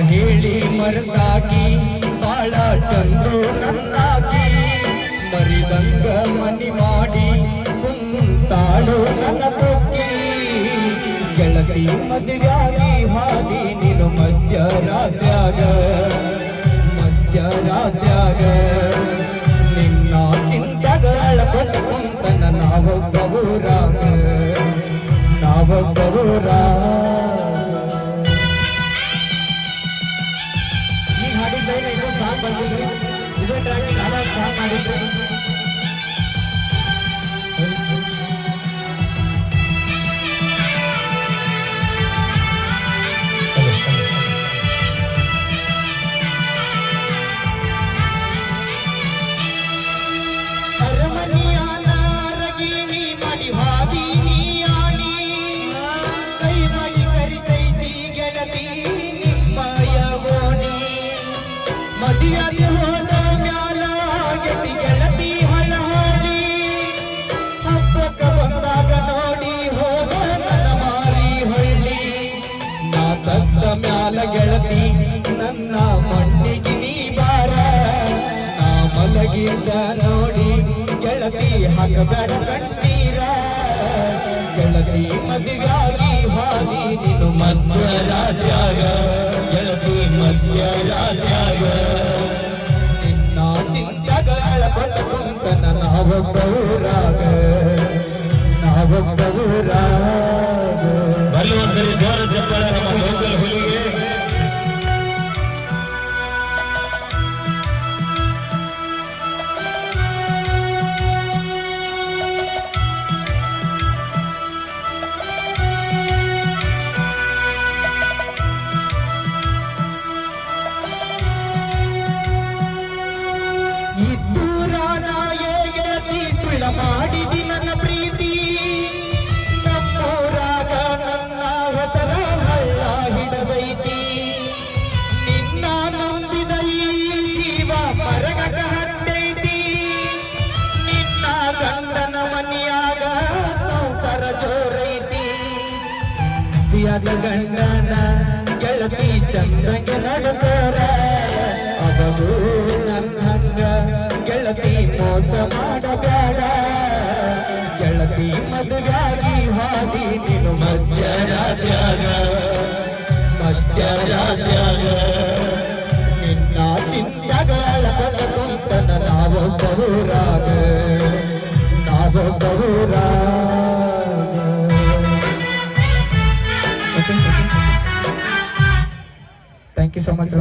ಹೇಳಿ ಮರಸಾಗಿ ಬಾಳ ಚಂದು ನನ್ನಾಗಿ ಮರಿದಂಗ ಮನಿ ಮಾಡಿ ಕುಂತಾಳು ನನ್ನ ಪೊಕ್ಕಿ ಗೆಳತಿ ಮದುವೆಯಾಗಿ ಹಾದಿ ನೀನು ಮಧ್ಯರಾತ್ರ್ಯಾಗ ನಿನ್ನ ಚಿಂತಗಳ ಕೊಟ್ಟು ಕುಂತನ ನಾವೊಬ್ಬರೂರಾಗ ನೀನ್ ಹಾಡಿದ್ದ ಇದು ಸಾಂಗ್ ಬಂದಿದ್ರಿ ಇದೇ ಟ್ರ್ಯಾಕ್ ನಾಲ್ಕು ಸಾಂಗ್ ಮಾಡಿದ್ರು ಮದುವೆಯಾಗಿ ಹೋದ ಮ್ಯಾಲ ಗೆಟ್ಟಿ ಗೆಳತಿ ಹಳಹಳಿ ಹಬ್ಬಕ್ಕ ಬಂದಾಗ ನೋಡಿ ಹೋದ ನನ್ನ ಮಾರಿ ಹೊಳ್ಳಿ ನಾ ಸತ್ತ ಮ್ಯಾಲ ಗೆಳತಿ ನನ್ನ ಮಣ್ಣಿಗೆ ನೀ ಬಾರ ನಾ ಮಲಗಿದ್ದ ನೋಡಿ ಗೆಳತಿ ಹಾಕಬೇಡ ಕಣ್ಣೀರ ಗೆಳತಿ ಮದುವೆಯಾಗಿ ಹಾದಿ ನೀನು ಮಧ್ಯರಾತ್ರ್ಯಾಗ ಗೆಳತಿ ಮಧ್ಯರಾತ್ರ್ಯಾಗ ನಿನ್ನ ಚಿಂತಗಳ ಪಟ್ಟ ಕುಂತನ ನಾವೊಬ್ಬರೂರಾಗ ಬರಲಿ ಒಂದ್ಸರಿ ಜೋರ ಚಪ್ಪಾಳೆ ನಮ್ಮ ಲೋಕಲ್ ಹುಲಿಗೆ ಮಾಡಿದಿ ನನ್ನ ಪ್ರೀತಿ ನಮ್ಮೂರಾಗ ನನ್ನ ಹೆಸರ ಹಳ್ಳ ಹಿಡದೈತಿ ನಿನ್ನ ನಂಬಿದ ಈ ಜೀವ ಮರಗಕ ಹತ್ತೈತಿ ನಿನ್ನ ಗಂಡನ ಮನೆಯಾಗ ಸಂಸಾರ ಜೋರೈತಿ ಪ್ರಿಯದ ಗಂಡನ ಗೆಳತಿ ಚಂದಂಗೆ ನಡೆದೋರ ಅವಗೂ ನನ್ನಂಗ ಗೆಳತಿ ಮೋಸ ಮಾಡಬೇಡ ಗೆಳತಿ ಮದುವೆಯಾಗಿ ಹಾದಿ ನೀನು ಮಧ್ಯರಾತ್ರ್ಯಾಗ ನಿನ್ನ ಚಿಂತಗಳ ಪದ ಕುಂತನ ನಾವೊಬ್ಬರೂರಾಗ ಥ್ಯಾಂಕ್ ಯು ಸೊ ಮಚ್.